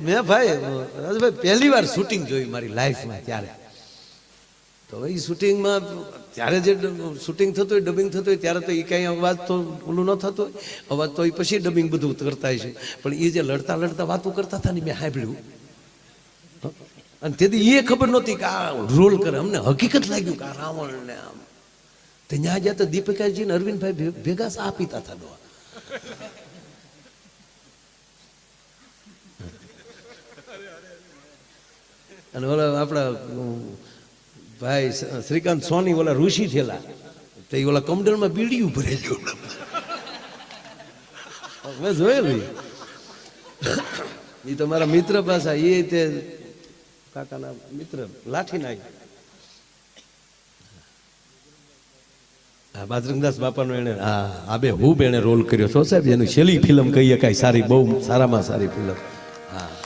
મેં ભાઈ રાજભાઈ પહેલી વાર શૂટિંગ જોઈ મારી લાઈફમાં ત્યારે. તો એ શૂટિંગમાં ત્યારે જે શૂટિંગ થતું હોય ડબિંગ થતું હોય ત્યારે તો એ કાંઈ અવાજ તો ઓલું ન થતો હોય, અવાજ તો એ પછી ડબિંગ બધું કરતા હોય છે. પણ એ જે લડતા લડતા વાતો કરતા હતા ને મેં સાંભળ્યું, અને તેથી એ ખબર નહોતી કે આ રોલ કરે. અમને હકીકત લાગ્યું કે આ રાવણ ને આમ. તો ત્યાં જ્યાં તો દીપિકાજી ને અરવિંદભાઈ ભેગા આ પીતા હતા ડોહા. અને ઓલા આપણા ભાઈ શ્રીકાંત સોની ઓલા ઋષિ થયેલા, તો એ ઓલા કમડલમાં બીડીયું ભરેલું મેં જોયેલું. એ તો મારા મિત્ર પાછા, એ તે કાકાના મિત્ર લાઠી નાય. હા, બાજરંગદાસ બાપાનો એને આબે હું એને રોલ કર્યો છો સાહેબ. એની છેલ્લી ફિલ્મ કહીએ કાંઈ સારી, બહુ સારામાં સારી ફિલ્મ. હા.